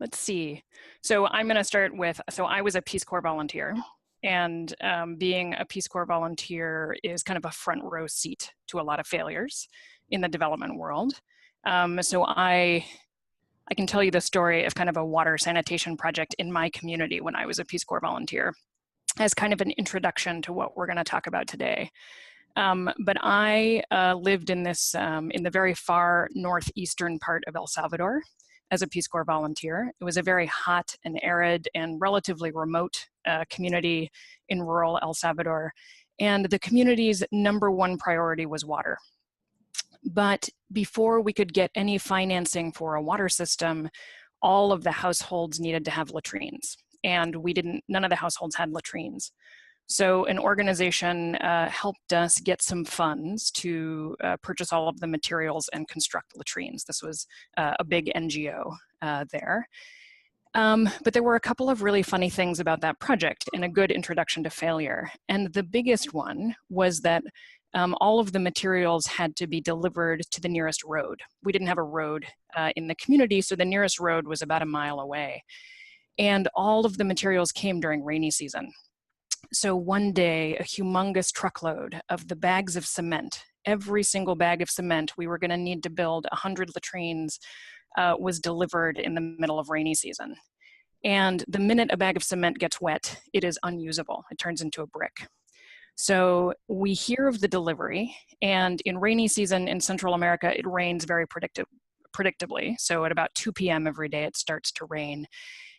Let's see. So I'm going to start with, so I was a Peace Corps volunteer, and being a Peace Corps volunteer is kind of a front row seat to a lot of failures in the development world. So I can tell you the story of kind of a water sanitation project in my community when I was a Peace Corps volunteer as kind of an introduction to what we're going to talk about today. But I lived in this, in the very far northeastern part of El Salvador as a Peace Corps volunteer. It was a very hot and arid and relatively remote community in rural El Salvador. And the community's #1 priority was water. But before we could get any financing for a water system, all of the households needed to have latrines. And none of the households had latrines. So an organization helped us get some funds to purchase all of the materials and construct latrines. This was a big NGO there. But there were a couple of really funny things about that project and a good introduction to failure. And the biggest one was that all of the materials had to be delivered to the nearest road. We didn't have a road in the community, so the nearest road was about a mile away. And all of the materials came during rainy season. So one day, a humongous truckload of the bags of cement, every single bag of cement we were going to need to build 100 latrines, was delivered in the middle of rainy season. And the minute a bag of cement gets wet, it is unusable. It turns into a brick. So we hear of the delivery, and in rainy season in Central America, it rains very predictably. So at about 2 p.m. every day, it starts to rain.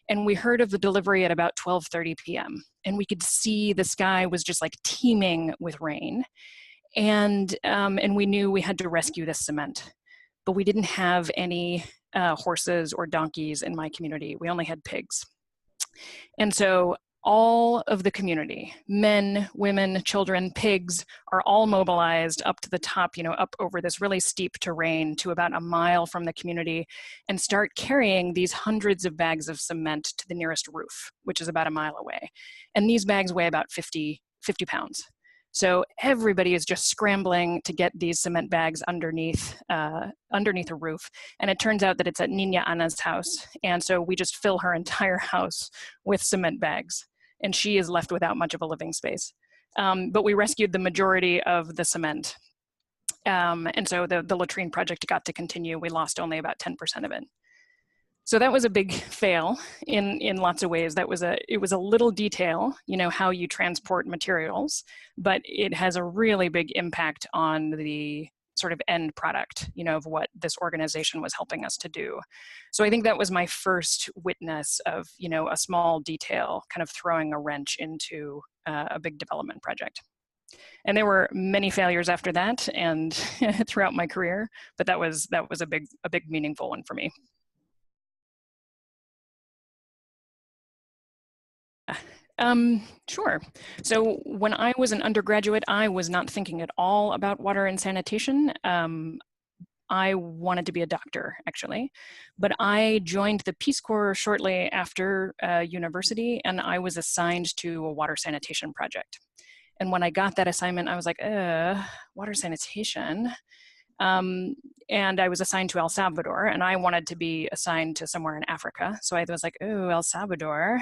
And we heard of the delivery at about 12:30 p.m. And we could see the sky was just like teeming with rain. And we knew we had to rescue this cement. But we didn't have any horses or donkeys in my community. We only had pigs. And so all of the community, men, women, children, pigs, are all mobilized up to the top, up over this really steep terrain to about a mile from the community, and start carrying these hundreds of bags of cement to the nearest roof, which is about a mile away. And these bags weigh about 50 pounds. So everybody is just scrambling to get these cement bags underneath a roof. And it turns out that it's at Nina Ana's house. And so we just fill her entire house with cement bags. And she is left without much of a living space. But we rescued the majority of the cement. And so the latrine project got to continue. We lost only about 10% of it. So that was a big fail in lots of ways. It was a little detail, how you transport materials, but it has a really big impact on the sort of end product, of what this organization was helping us to do. So I think that was my first witness of, a small detail kind of throwing a wrench into a big development project. And there were many failures after that and throughout my career, but that was a big meaningful one for me. Sure. So when I was an undergraduate, I was not thinking at all about water and sanitation. I wanted to be a doctor, actually, but I joined the Peace Corps shortly after university, and I was assigned to a water sanitation project. And when I got that assignment, I was like, water sanitation. And I was assigned to El Salvador, and I wanted to be assigned to somewhere in Africa. So I was like, oh, El Salvador.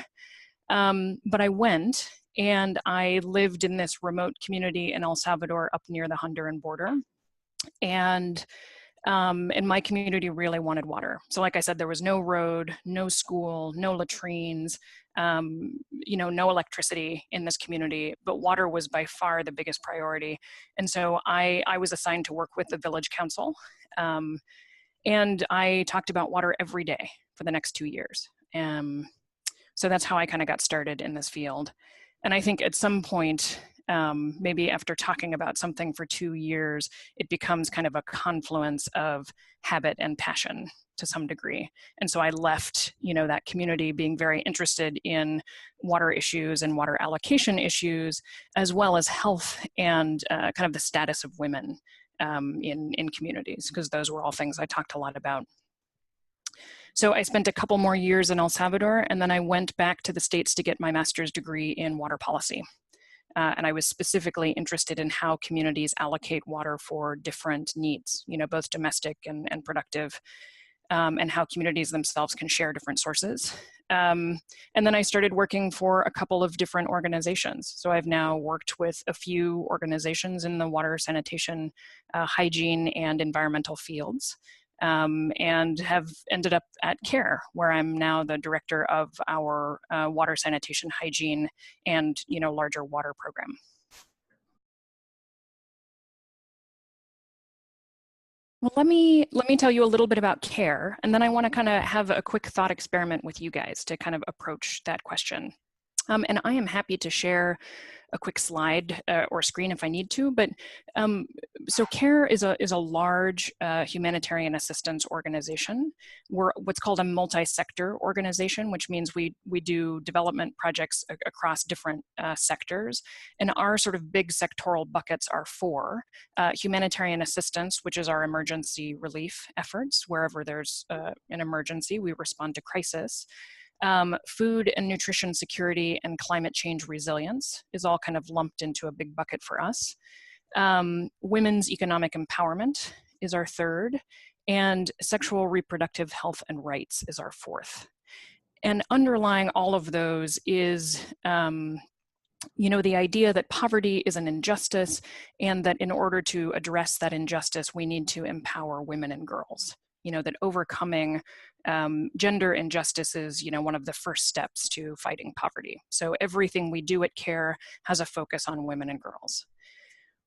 But I went, and I lived in this remote community in El Salvador up near the Honduran border. And my community really wanted water. So like I said, there was no road, no school, no latrines, no electricity in this community, but water was by far the biggest priority. And so I was assigned to work with the village council. And I talked about water every day for the next 2 years. So that's how I kind of got started in this field. And I think at some point, maybe after talking about something for 2 years, it becomes kind of a confluence of habit and passion to some degree. And so I left, that community being very interested in water issues and water allocation issues, as well as health and kind of the status of women in communities, because those were all things I talked a lot about. So I spent a couple more years in El Salvador, and then I went back to the States to get my master's degree in water policy. And I was specifically interested in how communities allocate water for different needs, both domestic and productive. and how communities themselves can share different sources. And then I started working for a couple of different organizations. So I've now worked with a few organizations in the water, sanitation, hygiene, and environmental fields, and have ended up at CARE, where I'm now the director of our water, sanitation, hygiene, and larger water program. Well, let me tell you a little bit about CARE, and then I want to kind of have a quick thought experiment with you guys to kind of approach that question. And I am happy to share a quick slide or screen if I need to, but so CARE is a large humanitarian assistance organization. We're what's called a multi-sector organization, which means we do development projects across different sectors. And our sort of big sectoral buckets are four: humanitarian assistance, which is our emergency relief efforts. Wherever there's an emergency, we respond to crisis. Food and nutrition security and climate change resilience is all kind of lumped into a big bucket for us. Women's economic empowerment is our third, and sexual reproductive health and rights is our fourth. And underlying all of those is the idea that poverty is an injustice, and that in order to address that injustice, we need to empower women and girls. That overcoming gender injustice is, one of the first steps to fighting poverty. So everything we do at CARE has a focus on women and girls.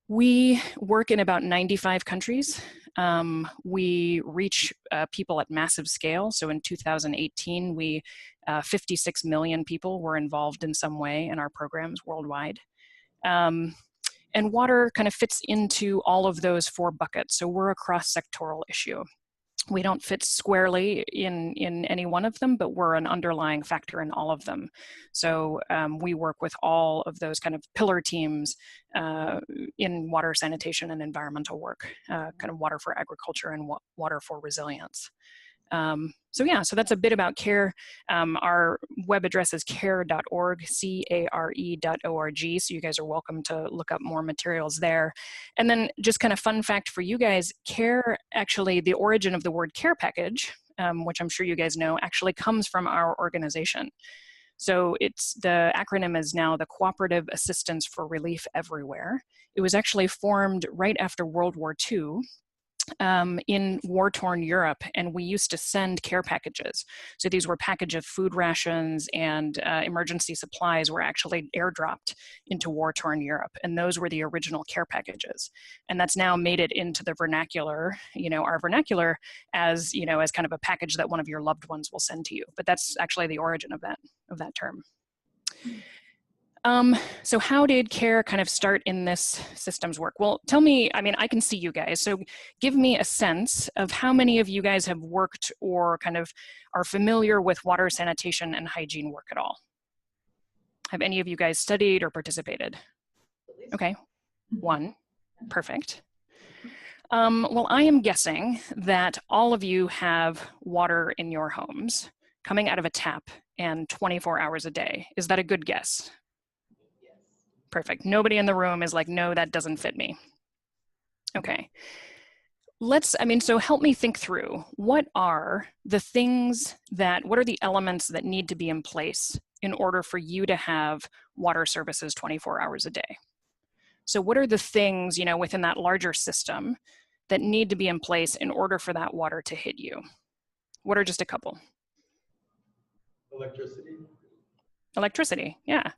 We work in about 95 countries. We reach people at massive scale. So in 2018, 56 million people were involved in some way in our programs worldwide. And water kind of fits into all of those four buckets. So we're a cross-sectoral issue. We don't fit squarely in any one of them, but we're an underlying factor in all of them. So we work with all of those kind of pillar teams in water, sanitation, and environmental work, kind of water for agriculture and water for resilience. So that's a bit about CARE. Our web address is care.org, care.org. So you guys are welcome to look up more materials there. And then just kind of fun fact for you guys, CARE, actually the origin of the word care package, which I'm sure you guys know, actually comes from our organization. So the acronym is now the Cooperative Assistance for Relief Everywhere. It was actually formed right after World War II. In war-torn Europe, and we used to send care packages. So these were packages of food rations, and emergency supplies were actually airdropped into war-torn Europe, and those were the original care packages. And that's now made it into the vernacular, our vernacular, as as kind of a package that one of your loved ones will send to you. But that's actually the origin of that term. So how did CARE kind of start in this systems work? Well, tell me, I can see you guys, so give me a sense of how many of you guys have worked or kind of are familiar with water, sanitation, and hygiene work at all. Have any of you guys studied or participated? Okay, one, perfect. Well, I am guessing that all of you have water in your homes coming out of a tap and 24 hours a day. Is that a good guess? Perfect. Nobody in the room is like, no, that doesn't fit me. Okay. So help me think through, what are the elements that need to be in place in order for you to have water services 24 hours a day? So what are the things, within that larger system that need to be in place in order for that water to hit you? What are just a couple? Electricity, yeah.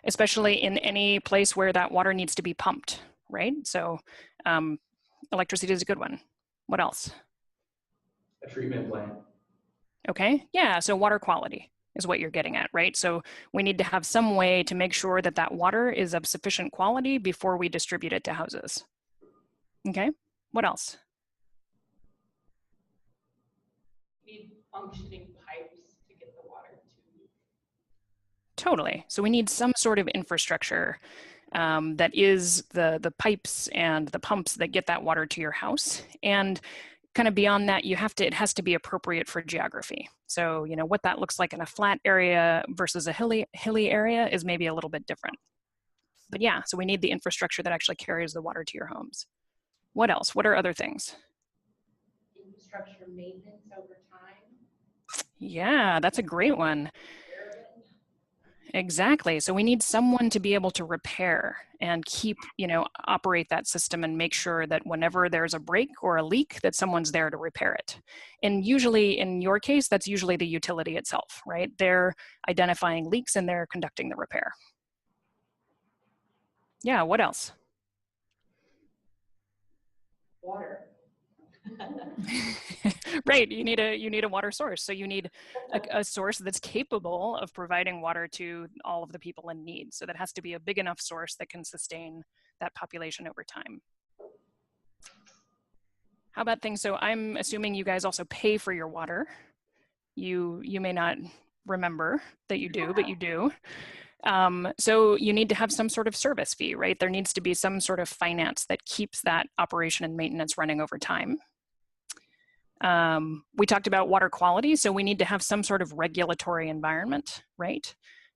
Especially in any place where that water needs to be pumped, right? So electricity is a good one. What else? A treatment plant. Okay, yeah, so water quality is what you're getting at, right? So we need to have some way to make sure that that water is of sufficient quality before we distribute it to houses. Okay, what else? We need functioning pipes to get the water to. Totally. So we need some sort of infrastructure that is the pipes and the pumps that get that water to your house. And kind of beyond that, it has to be appropriate for geography. So, what that looks like in a flat area versus a hilly area is maybe a little bit different. But yeah, so we need the infrastructure that actually carries the water to your homes. What else? What are other things? Infrastructure maintenance over Yeah, that's a great one. Exactly. So we need someone to be able to repair and keep, operate that system and make sure that whenever there's a break or a leak, that someone's there to repair it. And usually in your case, that's usually the utility itself, right? They're identifying leaks and they're conducting the repair. Yeah, what else? Water. Right, you need a water source. So you need a source that's capable of providing water to all of the people in need. So that has to be a big enough source that can sustain that population over time. How about things? So I'm assuming you guys also pay for your water. You may not remember that you do, but you do. So you need to have some sort of service fee, right? There needs to be some sort of finance that keeps that operation and maintenance running over time. We talked about water quality, so we need to have some sort of regulatory environment, right?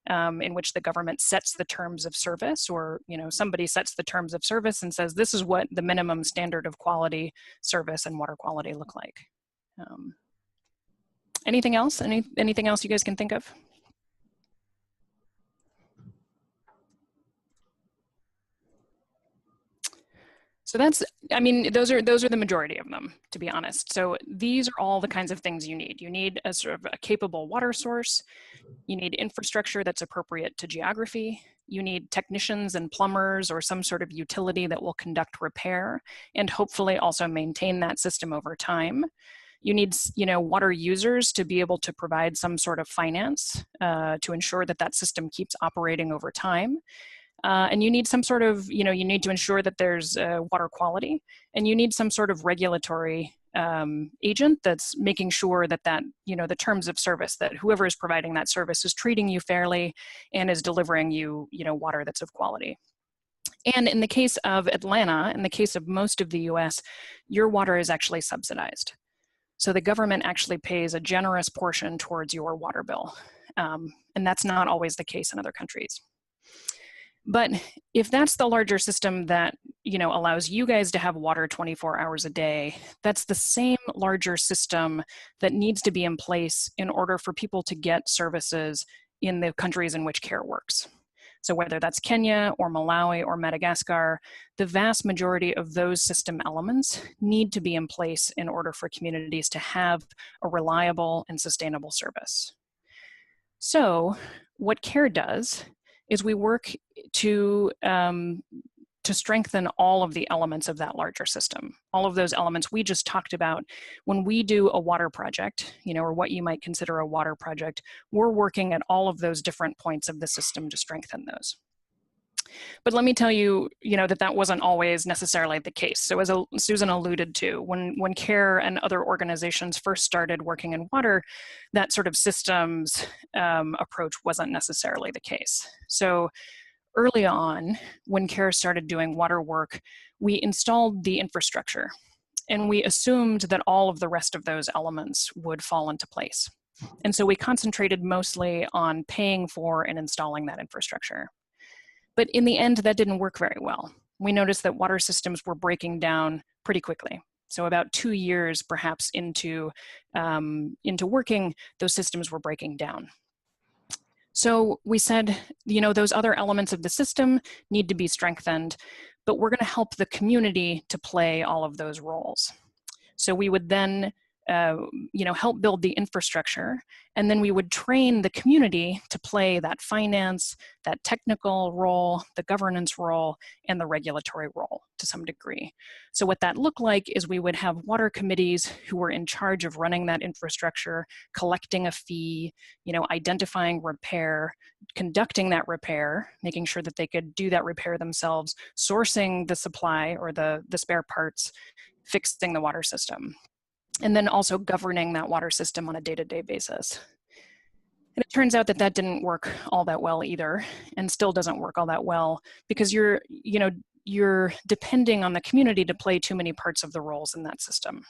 In which the government sets the terms of service, or somebody sets the terms of service and says this is what the minimum standard of quality service and water quality look like. Anything else? Anything else you guys can think of? So that's, those are the majority of them, to be honest. So these are all the kinds of things you need. You need a sort of a capable water source. You need infrastructure that's appropriate to geography. You need technicians and plumbers or some sort of utility that will conduct repair and hopefully also maintain that system over time. You need, water users to be able to provide some sort of finance to ensure that that system keeps operating over time. And you need some sort of, you need to ensure that there's water quality, and you need some sort of regulatory agent that's making sure that the terms of service, that whoever is providing that service is treating you fairly and is delivering you, water that's of quality. And in the case of Atlanta, in the case of most of the US, your water is actually subsidized. So the government actually pays a generous portion towards your water bill. And that's not always the case in other countries. But if that's the larger system that, allows you guys to have water 24 hours a day, that's the same larger system that needs to be in place in order for people to get services in the countries in which care works. So whether that's Kenya or Malawi or Madagascar, the vast majority of those system elements need to be in place in order for communities to have a reliable and sustainable service. So what CARE does is we work to strengthen all of the elements of that larger system. All of those elements we just talked about. When we do a water project, or what you might consider a water project, we're working at all of those different points of the system to strengthen those. But let me tell you, that wasn't always necessarily the case. So as Susan alluded to, when CARE and other organizations first started working in water, that sort of systems approach wasn't necessarily the case. So early on, when CARE started doing water work, we installed the infrastructure, and we assumed that all of the rest of those elements would fall into place. And so we concentrated mostly on paying for and installing that infrastructure. But in the end, that didn't work very well. We noticed that water systems were breaking down pretty quickly. So about 2 years perhaps into working, those systems were breaking down. So we said, those other elements of the system need to be strengthened, but we're going to help the community to play all of those roles. So we would then help build the infrastructure, and then we would train the community to play that finance, that technical role, the governance role, and the regulatory role to some degree. So what that looked like is we would have water committees who were in charge of running that infrastructure, collecting a fee, identifying repair, conducting that repair, making sure that they could do that repair themselves, sourcing the supply or the spare parts, fixing the water system, and then also governing that water system on a day-to-day basis. And it turns out that that didn't work all that well either, and still doesn't work all that well, because you're depending on the community to play too many parts of the roles in that system.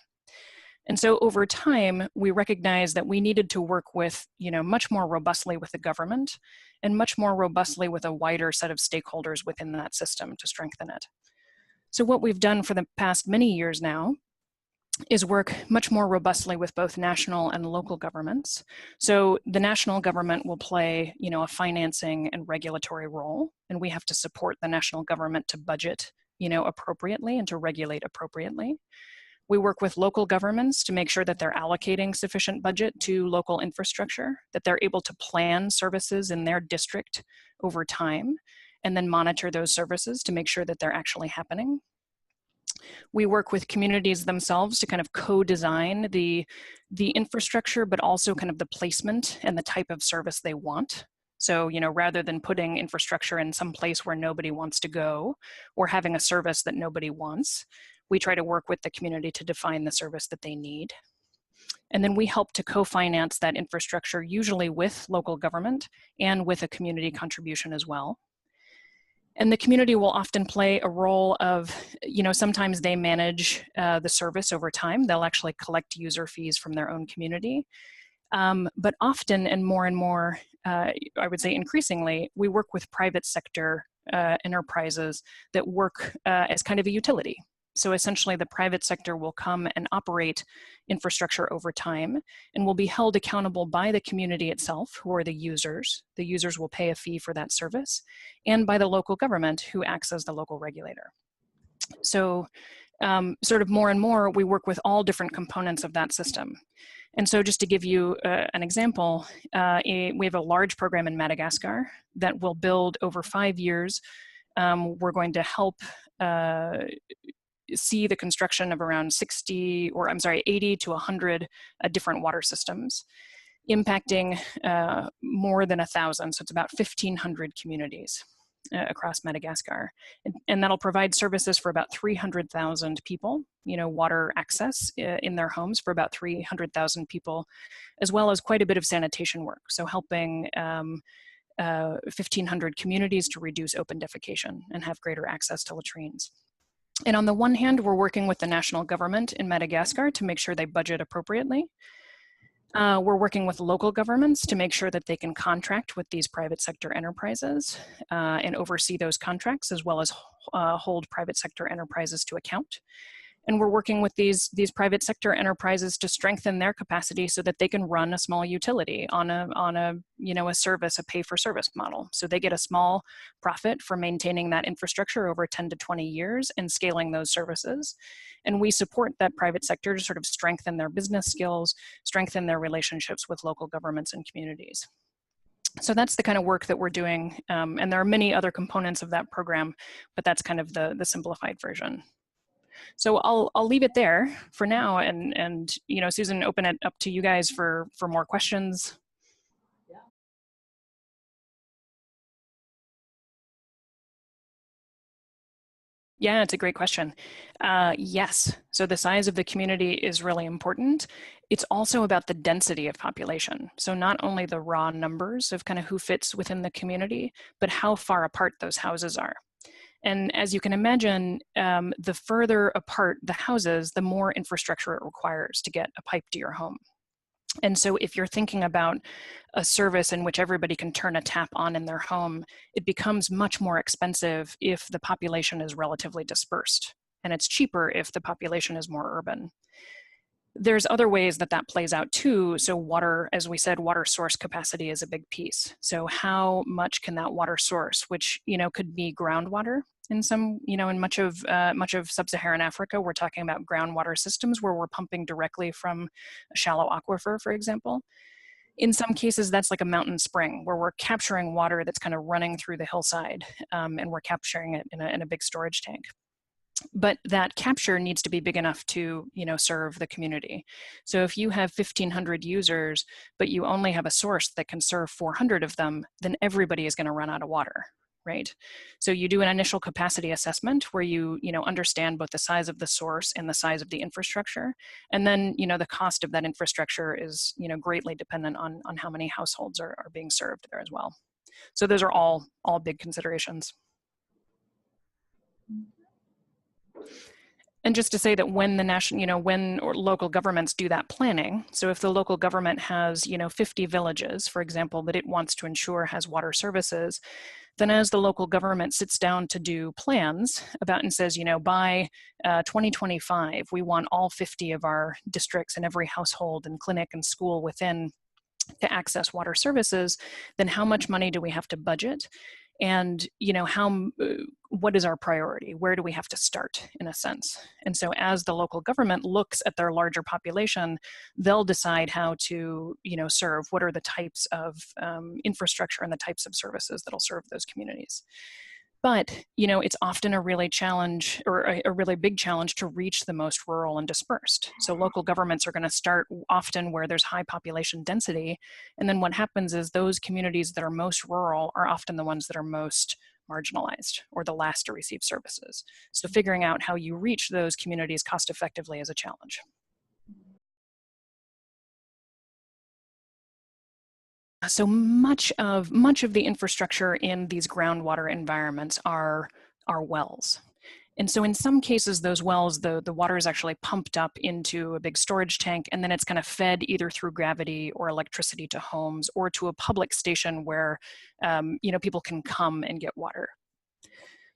And so over time, we recognized that we needed to work with, much more robustly with the government and much more robustly with a wider set of stakeholders within that system to strengthen it. So what we've done for the past many years now is work much more robustly with both national and local governments. So the national government will play, a financing and regulatory role, and we have to support the national government to budget, appropriately and to regulate appropriately. We work with local governments to make sure that they're allocating sufficient budget to local infrastructure, that they're able to plan services in their district over time, and then monitor those services to make sure that they're actually happening. We work with communities themselves to kind of co-design the infrastructure, but also kind of the placement and the type of service they want. So, rather than putting infrastructure in some place where nobody wants to go or having a service that nobody wants, we try to work with the community to define the service that they need. And then we help to co-finance that infrastructure, usually with local government and with a community contribution as well. And the community will often play a role of, sometimes they manage the service over time. They'll actually collect user fees from their own community. But often and more, I would say increasingly, we work with private sector enterprises that work as kind of a utility. So essentially the private sector will come and operate infrastructure over time and will be held accountable by the community itself, who are the users. The users will pay a fee for that service, and by the local government, who acts as the local regulator. So sort of more and more, we work with all different components of that system. And so just to give you an example, we have a large program in Madagascar that will build over 5 years. We're going to help see the construction of around 80 to 100 different water systems, impacting more than 1,000. So it's about 1,500 communities across Madagascar. And that'll provide services for about 300,000 people, water access in their homes for about 300,000 people, as well as quite a bit of sanitation work. So helping 1,500 communities to reduce open defecation and have greater access to latrines. And on the one hand, we're working with the national government in Madagascar to make sure they budget appropriately. We're working with local governments to make sure that they can contract with these private sector enterprises and oversee those contracts, as well as hold private sector enterprises to account. And we're working with these private sector enterprises to strengthen their capacity so that they can run a small utility on a service, a pay-for-service model. So they get a small profit for maintaining that infrastructure over 10 to 20 years and scaling those services. And we support that private sector to sort of strengthen their business skills, strengthen their relationships with local governments and communities. So that's the kind of work that we're doing. And there are many other components of that program, but that's kind of the simplified version. So I'll leave it there for now, and Susan, open it up to you guys for more questions. Yeah, it's a great question. Yes, so the size of the community is really important. It's also about the density of population. So not only the raw numbers of kind of who fits within the community, but how far apart those houses are. And as you can imagine, the further apart the houses, the more infrastructure it requires to get a pipe to your home. And so if you're thinking about a service in which everybody can turn a tap on in their home, it becomes much more expensive if the population is relatively dispersed. And it's cheaper if the population is more urban. There's other ways that that plays out too. So water, as we said, water source capacity is a big piece. So how much can that water source, which could be groundwater in some, in much of sub-Saharan Africa, we're talking about groundwater systems where we're pumping directly from a shallow aquifer, for example. In some cases, that's like a mountain spring where we're capturing water that's kind of running through the hillside, and we're capturing it in a big storage tank. But that capture needs to be big enough to, serve the community. So if you have 1,500 users, but you only have a source that can serve 400 of them, then everybody is going to run out of water, right? So you do an initial capacity assessment where you, understand both the size of the source and the size of the infrastructure. And then, the cost of that infrastructure is, greatly dependent on how many households are being served there as well. So those are all big considerations. And just to say that when the national, when local governments do that planning, so if the local government has, 50 villages, for example, that it wants to ensure has water services, then as the local government sits down to do plans about and says, you know, by 2025, we want all 50 of our districts and every household and clinic and school within to access water services, then how much money do we have to budget? And, you know, what is our priority? Where do we have to start, in a sense? And so as the local government looks at their larger population, they'll decide how to, you know, serve, what are the types of infrastructure and the types of services that'll serve those communities. But, you know, it's often a really really big challenge to reach the most rural and dispersed. So local governments are going to start often where there's high population density. And then what happens is those communities that are most rural are often the ones that are most marginalized or the last to receive services. So figuring out how you reach those communities cost effectively is a challenge. So much of the infrastructure in these groundwater environments are wells. And so in some cases, those wells, the water is actually pumped up into a big storage tank, and then it's kind of fed either through gravity or electricity to homes or to a public station where you know, people can come and get water.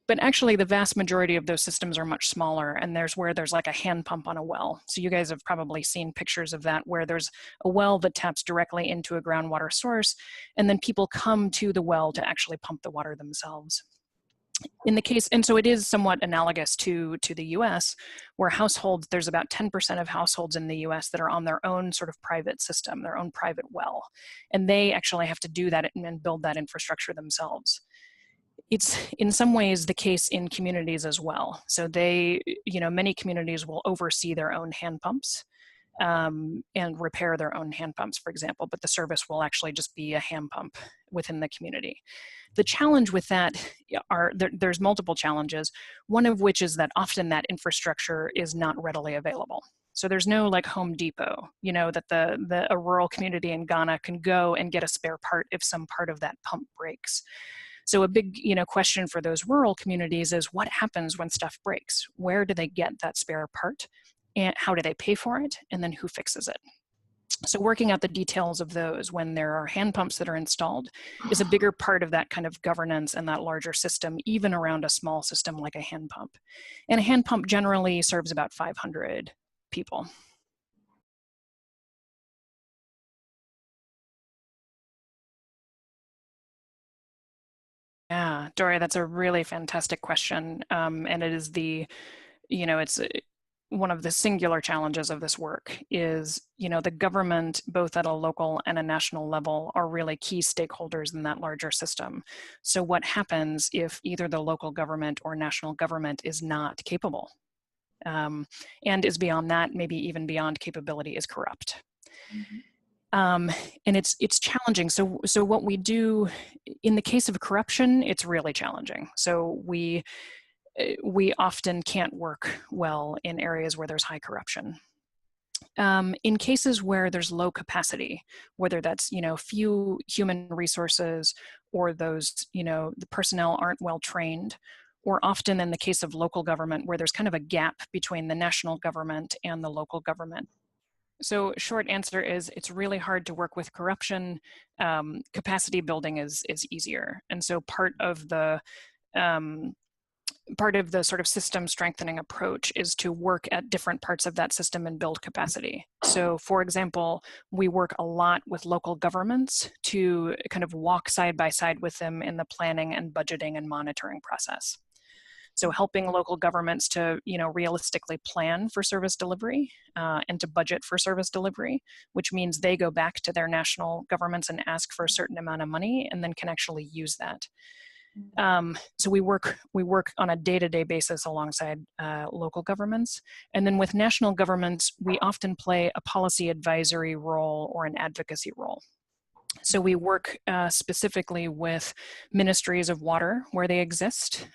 But actually, the vast majority of those systems are much smaller, and there's like a hand pump on a well. So you guys have probably seen pictures of that, where there's a well that taps directly into a groundwater source, and then people come to the well to actually pump the water themselves. In the case, and so it is somewhat analogous to the US, where households, there's about 10% of households in the US that are on their own sort of private system, their own private well. And they actually have to do that and build that infrastructure themselves. It's in some ways the case in communities as well. So they, you know, many communities will oversee their own hand pumps and repair their own hand pumps, for example, but the service will actually just be a hand pump within the community. The challenge with that there's multiple challenges, one of which is that often that infrastructure is not readily available. So there's no like Home Depot, you know, that a rural community in Ghana can go and get a spare part if some part of that pump breaks. So a big, you know, question for those rural communities is what happens when stuff breaks? Where do they get that spare part? And how do they pay for it? And then who fixes it? So working out the details of those when there are hand pumps that are installed is a bigger part of that kind of governance and that larger system, even around a small system like a hand pump. And a hand pump generally serves about 500 people. Yeah, Dory, that's a really fantastic question. And it is it's one of the singular challenges of this work is, you know, the government, both at a local and a national level, are really key stakeholders in that larger system. So what happens if either the local government or national government is not capable and is beyond that, maybe even beyond capability, is corrupt? Mm-hmm. And it's challenging. So what we do in the case of corruption, it's really challenging. So we often can't work well in areas where there's high corruption. In cases where there's low capacity, whether that's, you know, few human resources or those, you know, the personnel aren't well trained, or often in the case of local government where there's kind of a gap between the national government and the local government. So short answer is it's really hard to work with corruption. Capacity building is easier. And so part of the sort of system strengthening approach is to work at different parts of that system and build capacity. So for example, we work a lot with local governments to kind of walk side by side with them in the planning and budgeting and monitoring process. So helping local governments to, you know, realistically plan for service delivery and to budget for service delivery, which means they go back to their national governments and ask for a certain amount of money and then can actually use that. So we work on a day-to-day basis alongside local governments. And then with national governments, we often play a policy advisory role or an advocacy role. So we work specifically with ministries of water where they exist.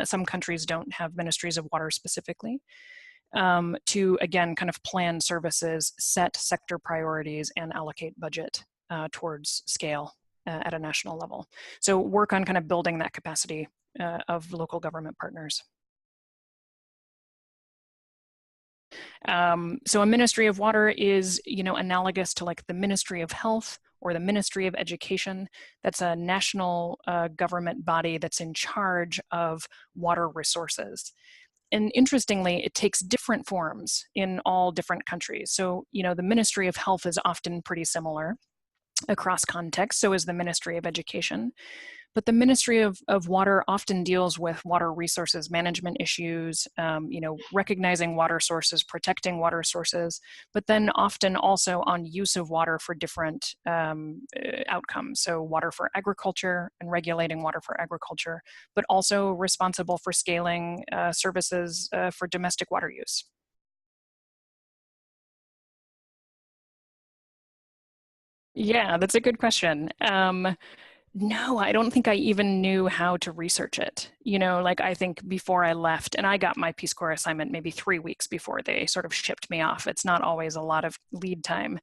Some countries don't have ministries of water specifically. To, again, kind of plan services, set sector priorities, and allocate budget towards scale at a national level. So work on kind of building that capacity of local government partners. So a Ministry of Water is, analogous to like the Ministry of Health or the Ministry of Education. That's a national government body that's in charge of water resources. And interestingly, it takes different forms in all different countries. So, the Ministry of Health is often pretty similar across contexts, so is the Ministry of Education. But the Ministry of Water often deals with water resources management issues, recognizing water sources, protecting water sources, but then often also on use of water for different outcomes. So water for agriculture and regulating water for agriculture, but also responsible for scaling services for domestic water use. Yeah, that's a good question. No, I don't think I even knew how to research it. I think before I left, and I got my Peace Corps assignment maybe 3 weeks before they sort of shipped me off. It's not always a lot of lead time.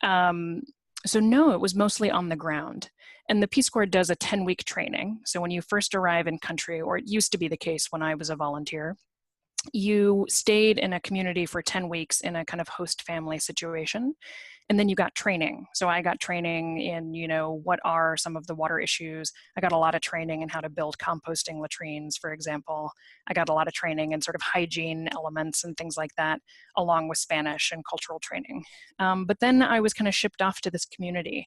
So no, it was mostly on the ground. And the Peace Corps does a 10-week training. So when you first arrive in country, or it used to be the case when I was a volunteer, you stayed in a community for 10 weeks in a kind of host family situation. And then you got training. So I got training in, what are some of the water issues. I got a lot of training in how to build composting latrines, for example. I got a lot of training in sort of hygiene elements and things like that, along with Spanish and cultural training. But then I was kind of shipped off to this community.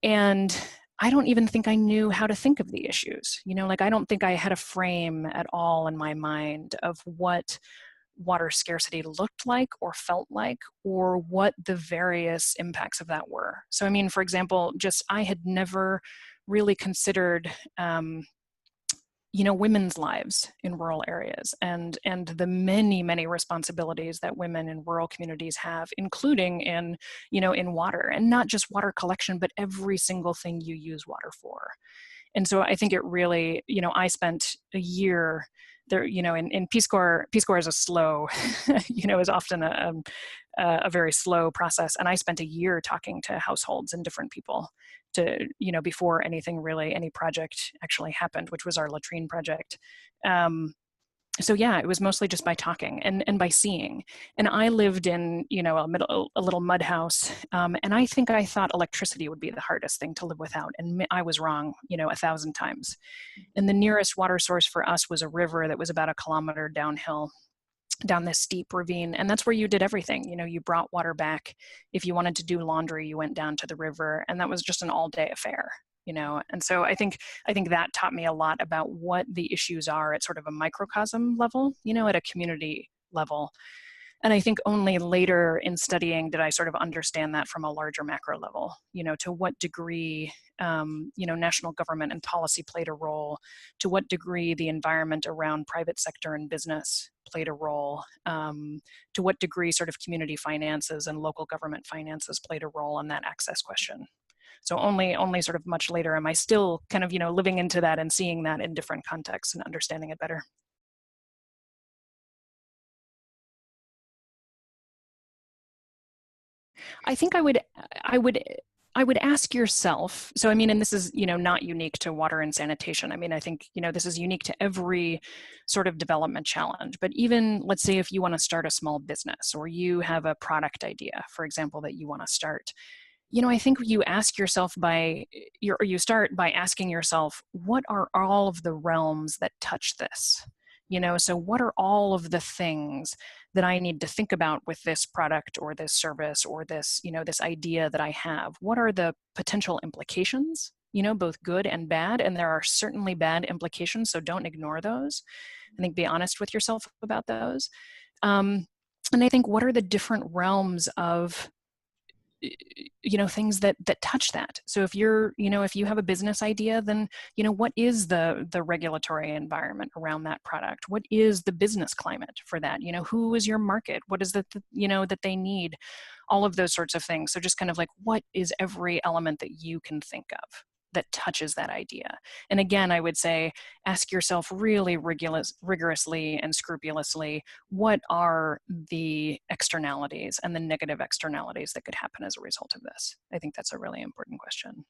And I don't even think I knew how to think of the issues. I don't think I had a frame at all in my mind of what water scarcity looked like or felt like, or what the various impacts of that were. So, for example, I had never really considered, women's lives in rural areas and the many, many responsibilities that women in rural communities have, including in water, and not just water collection, but every single thing you use water for. And so I think it really, I spent a year there, in Peace Corps is a slow, is often a very slow process. And I spent a year talking to households and different people to, before any project actually happened, which was our latrine project. So yeah, it was mostly just by talking and by seeing. And I lived in, a little mud house. And I think I thought electricity would be the hardest thing to live without. And I was wrong, 1,000 times. And the nearest water source for us was a river that was about 1 kilometer downhill, down this steep ravine. And that's where you did everything. You brought water back. If you wanted to do laundry, you went down to the river, and that was just an all-day affair. And so I think that taught me a lot about what the issues are at sort of a microcosm level, at a community level. And I think only later in studying did I sort of understand that from a larger macro level, to what degree, national government and policy played a role, to what degree the environment around private sector and business played a role, to what degree sort of community finances and local government finances played a role in that access question. So only sort of much later am I still kind of, living into that and seeing that in different contexts and understanding it better. I think I would ask yourself, so and this is, not unique to water and sanitation. I think, this is unique to every sort of development challenge, but even let's say if you want to start a small business or you have a product idea, for example, that you want to start, I think you start by asking yourself, what are all of the realms that touch this? So what are all of the things that I need to think about with this product or this service or this, this idea that I have? What are the potential implications, both good and bad? And there are certainly bad implications, so don't ignore those. I think be honest with yourself about those. And I think, what are the different realms of things that touch that? So if if you have a business idea, then what is the regulatory environment around that product? What is the business climate for that? Who is your market? What is that that they need? All of those sorts of things. So just kind of like, what is every element that you can think of that touches that idea? And again, I would say, ask yourself really rigorously and scrupulously, what are the externalities and the negative externalities that could happen as a result of this? I think that's a really important question.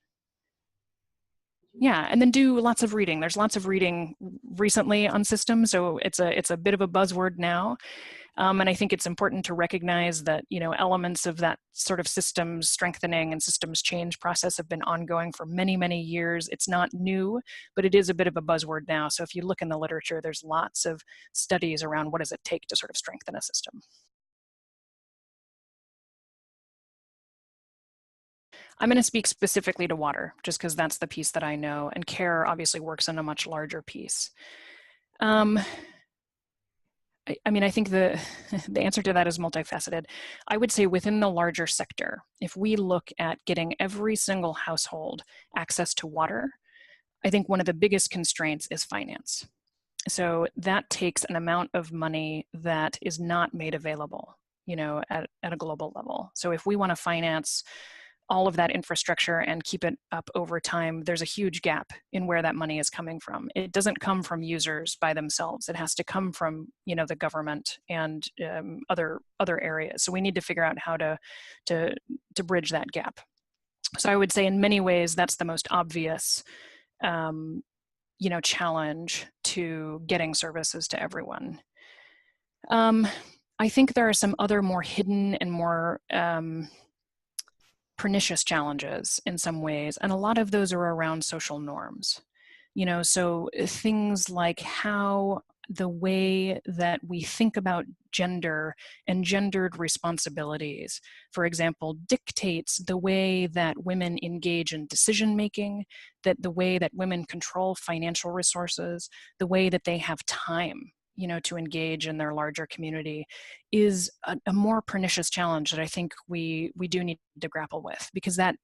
Yeah, and then do lots of reading. There's lots of reading recently on systems, so it's a bit of a buzzword now. And I think it's important to recognize that, elements of that sort of systems strengthening and systems change process have been ongoing for many, many years. It's not new, but it is a bit of a buzzword now. So if you look in the literature, there's lots of studies around what does it take to sort of strengthen a system. I'm going to speak specifically to water, just because that's the piece that I know, and care obviously works in a much larger piece. I think the answer to that is multifaceted. I would say within the larger sector, if we look at getting every single household access to water, I think one of the biggest constraints is finance. So that takes an amount of money that is not made available, at a global level. So if we want to finance all of that infrastructure and keep it up over time, there's a huge gap in where that money is coming from. It doesn't come from users by themselves. It has to come from, the government and other areas. So we need to figure out how to bridge that gap. So I would say in many ways, that's the most obvious, challenge to getting services to everyone. I think there are some other more hidden and more pernicious challenges in some ways, and a lot of those are around social norms. So things like how the way that we think about gender and gendered responsibilities, for example, dictates the way that women engage in decision making, that the way that women control financial resources, the way that they have time, to engage in their larger community, is a more pernicious challenge that I think we do need to grapple with, because that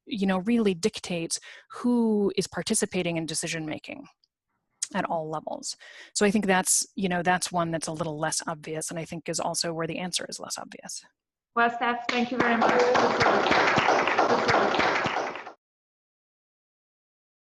really dictates who is participating in decision making at all levels. So I think that's one that's a little less obvious, and I think is also where the answer is less obvious. Well, Steph, thank you very much.